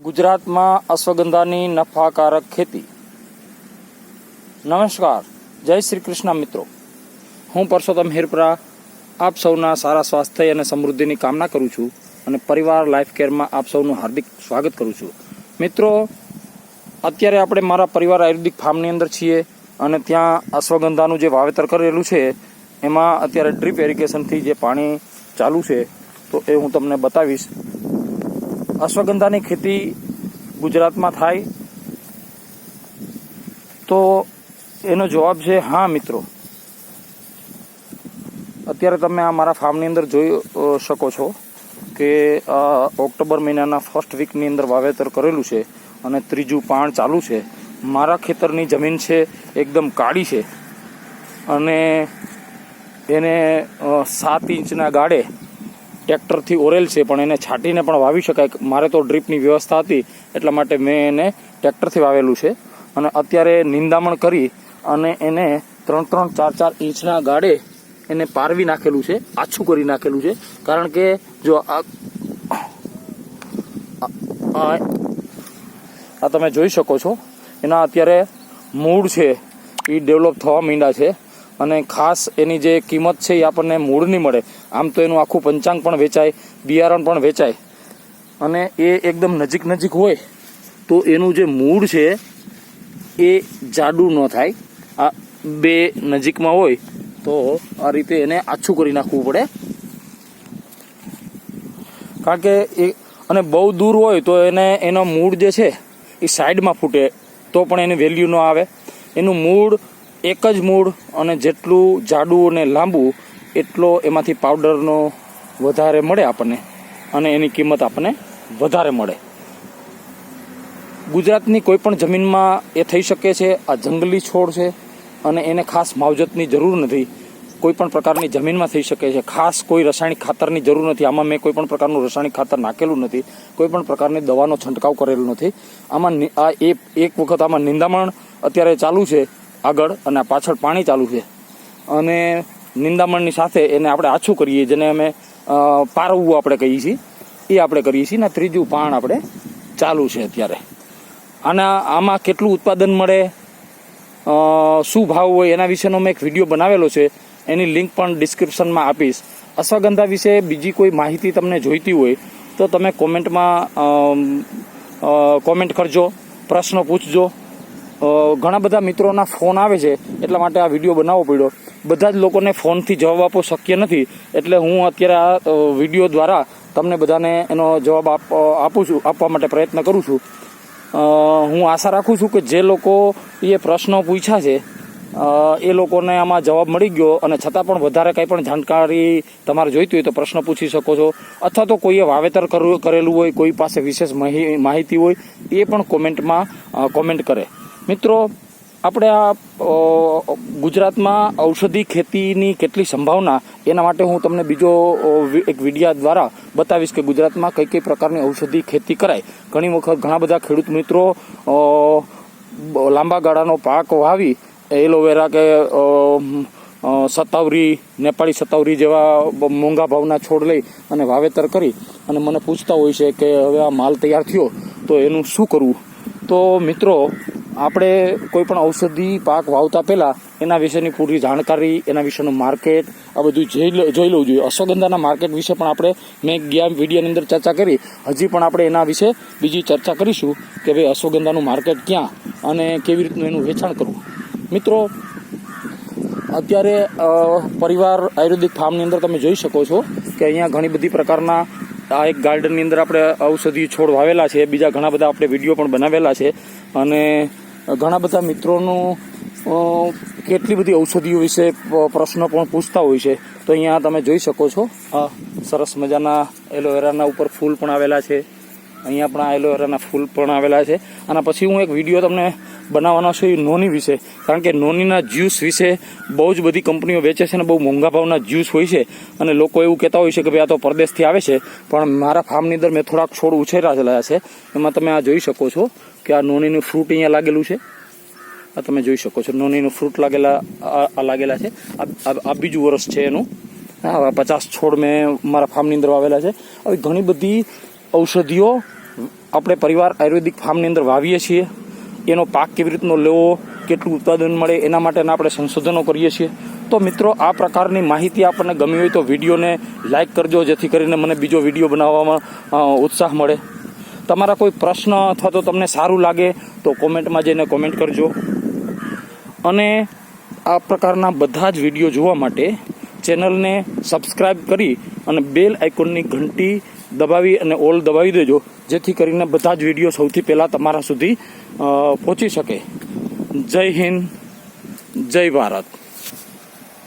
ગુજરાતમાં અશ્વગંધાની નફાકારક ખેતી. નમસ્કાર, જય શ્રી કૃષ્ણ મિત્રો. હું પરસોત્તમ હિરપરા આપ સૌના સારા સ્વાસ્થ્ય અને સમૃદ્ધિની કામના કરું છું અને પરિવાર લાઈફ કેરમાં આપ સૌનું હાર્દિક સ્વાગત કરું છું. મિત્રો, અત્યારે આપણે મારા પરિવાર આયુર્વેદિક ફાર્મની અંદર છીએ અને ત્યાં અશ્વગંધાનું જે વાવેતર કરેલું છે એમાં અત્યારે ડ્રીપ ઇરિગેશનથી જે પાણી ચાલુ છે તો એ હું તમને બતાવીશ. અશ્વગંધાની ખેતી ગુજરાતમાં થાય તો એનો જવાબ છે હા મિત્રો. અત્યારે તમે આ મારા ફાર્મની અંદર જોઈ શકો છો કે ઓક્ટોબર મહિનાના ફર્સ્ટ વીકની અંદર વાવેતર કરેલું છે અને ત્રીજું પાણ ચાલુ છે. મારા ખેતરની જમીન છે એકદમ કાળી છે અને એને 7 ઇંચના ગાળે ટ્રેક્ટરથી ઓરેલ છે, પણ એને છાંટીને પણ વાવી શકાય. મારે તો ડ્રીપની વ્યવસ્થા હતી એટલા માટે મેં એને ટ્રેક્ટરથી વાવેલું છે અને અત્યારે નિંદામણ કરી અને એને 3-3, 4-4 ઇંચના ગાળે એને પારવી નાખેલું છે, આછું કરી નાખેલું છે. કારણ કે જો આ તમે જોઈ શકો છો એના અત્યારે મૂળ છે એ ડેવલપ થવા માંડ્યા છે અને ખાસ એની જે કિંમત છે એ આપણને મૂળની મળે. આમ તો એનું આખું પંચાંગ પણ વેચાય, બિયારણ પણ વેચાય અને એ એકદમ નજીક હોય તો એનું જે મૂળ છે એ જાડું ન થાય. આ બે નજીકમાં હોય તો આ રીતે એને આછું કરી નાખવું પડે. કારણ કે એ અને બહુ દૂર હોય તો એનો મૂળ જે છે એ સાઈડમાં ફૂટે તો પણ એની વેલ્યુ ન આવે. એનું મૂળ એક જ મૂળ અને જેટલું જાડું અને લાંબુ એટલો એમાંથી પાવડરનો વધારે મળે આપણને અને એની કિંમત આપણને વધારે મળે. ગુજરાતની કોઈ પણ જમીનમાં એ થઈ શકે છે. આ જંગલી છોડ છે અને એને ખાસ માવજતની જરૂર નથી. કોઈ પણ પ્રકારની જમીનમાં થઈ શકે છે. ખાસ કોઈ રાસાયણિક ખાતરની જરૂર નથી. આમાં મેં કોઈ પણ પ્રકારનું રાસાયણિક ખાતર નાખેલું નથી, કોઈ પણ પ્રકારની દવાનો છંટકાવ કરેલો નથી. આમાં આ એક વખત આમાં નિંદામણ અત્યારે ચાલુ છે આગળ અને પાછળ પાણી ચાલુ છે અને નિંદામણની સાથે એને આપણે આછું કરીએ, જેને અમે પારવવું આપણે કહીએ છીએ, એ આપણે કરીએ છીએ ને ત્રીજું પાણ આપણે ચાલુ છે અત્યારે. આમાં કેટલું ઉત્પાદન મળે, શું ભાવ હોય એના વિશેનો મેં એક વિડીયો બનાવેલો છે, એની લિંક પણ ડિસ્ક્રિપ્શનમાં આપીશ. અશ્વગંધા વિશે બીજી કોઈ માહિતી તમને જોઈતી હોય તો તમે કોમેન્ટ કરજો, પ્રશ્નો પૂછજો. ઘણા બધા મિત્રોના ફોન આવે છે એટલા માટે આ વિડીયો બનાવવો પડ્યો. બધા જ લોકોને ફોનથી જવાબ આપવો શક્ય નથી એટલે હું અત્યારે આ વિડીયો દ્વારા તમને બધાને એનો જવાબ આપવા માટે પ્રયત્ન કરું છું. હું આશા રાખું છું કે જે લોકો એ પ્રશ્નો પૂછ્યા છે એ લોકોને આમાં જવાબ મળી ગયો અને છતાં પણ વધારે કંઈ પણ જાણકારી તમારે જોઈતી હોય તો પ્રશ્ન પૂછી શકો છો, અથવા તો કોઈએ વાવેતર કરેલું હોય, કોઈ પાસે વિશેષ માહિતી હોય એ પણ કોમેન્ટ કરે. મિત્રો, આપણે આ ગુજરાતમાં ઔષધિ ખેતીની કેટલી સંભાવના એના માટે હું તમને બીજો એક વિડીયો દ્વારા બતાવીશ કે ગુજરાતમાં કઈ પ્રકારની ઔષધિ ખેતી કરાય. ઘણી વખત ઘણા બધા ખેડૂત મિત્રો લાંબા ગાળાનો પાક વાવી એલોવેરા કે સતાવરી, નેપાળી સતાવરી જેવા મોંઘા ભાવના છોડ લઈ અને વાવેતર કરી અને મને પૂછતા હોય છે કે હવે આ માલ તૈયાર થયો તો એનું શું કરવું. તો મિત્રો, આપણે કોઈ પણ ઔષધિ પાક વાવતા પહેલાં એના વિશેની પૂરી જાણકારી, એના વિશેનું માર્કેટ આ બધું જોઈ લેવું જોઈએ. અશ્વગંધાના માર્કેટ વિશે પણ મેં ગયા વિડીયોની અંદર ચર્ચા કરી. હજી પણ આપણે એના વિશે બીજી ચર્ચા કરીશું કે ભાઈ અશ્વગંધાનું માર્કેટ ક્યાં અને કેવી રીતનું એનું વેચાણ કરવું. મિત્રો, અત્યારે પરિવાર આયુર્વેદિક ફાર્મની અંદર તમે જોઈ શકો છો કે અહીંયા ઘણી બધી પ્રકારના આ એક ગાર્ડનની અંદર આપણે ઔષધિ છોડ વાવેલા છે. બીજા ઘણા બધા આપણે વિડીયો પણ બનાવેલા છે અને ઘણા બધા મિત્રોનું કેટલી બધી ઔષધિઓ વિશે પ્રશ્નો પણ પૂછતા હોય છે. તો અહીંયા તમે જોઈ શકો છો આ સરસ મજાના એલોવેરાના ઉપર ફૂલ પણ આવેલા છે. અહીંયા પણ આ એલોવેરાના ફૂલ પણ આવેલા છે. અને પછી હું એક વિડીયો તમને બનાવવાનો છું નોની વિશે, કારણ કે નોનીના જ્યુસ વિશે બહુ જ બધી કંપનીઓ વેચે છે અને બહુ મોંઘા ભાવના જ્યુસ હોય છે અને લોકો એવું કહેતા હોય છે કે ભાઈ આ તો પરદેશથી આવે છે, પણ મારા ફાર્મની અંદર મેં થોડાક છોડ ઉછેરેલા છે. એમાં તમે આ જોઈ શકો છો કે આ નોનીનું ફ્રૂટ અહીંયા લાગેલું છે. આ તમે જોઈ શકો છો નોનીનું ફ્રૂટ લાગેલા છે. આ બીજું વર્ષ છે એનું. 50 છોડ મેં મારા ફાર્મની અંદર વાવેલા છે. આવી ઘણી બધી ઔષધિઓ આપણે પરિવાર આયુર્વેદિક ફાર્મની અંદર વાવીએ છીએ, એનો પાક કેવી રીતનો લેવો, કેટલું ઉત્પાદન મળે એના માટેના આપણે સંશોધનો કરીએ છીએ. તો મિત્રો, આ પ્રકારની માહિતી આપણને ગમી હોય તો વિડીયોને લાઇક કરજો, જેથી કરીને મને બીજો વિડીયો બનાવવામાં ઉત્સાહ મળે. તમારા કોઈ પ્રશ્ન અથવા તો તમને સારું લાગે તો કોમેન્ટમાં જઈને કોમેન્ટ કરજો. અને આ પ્રકારના બધા જ વિડીયો જોવા માટે ચેનલને સબસ્ક્રાઈબ કરી અને બેલ આઇકોનની ઘંટી દબાવી અને ઓલ દબાવી દેજો, જેથી કરીને બધા જ વિડીયો સૌથી પહેલાં તમારા સુધી પહોંચી શકે. જય હિન્દ, જય ભારત.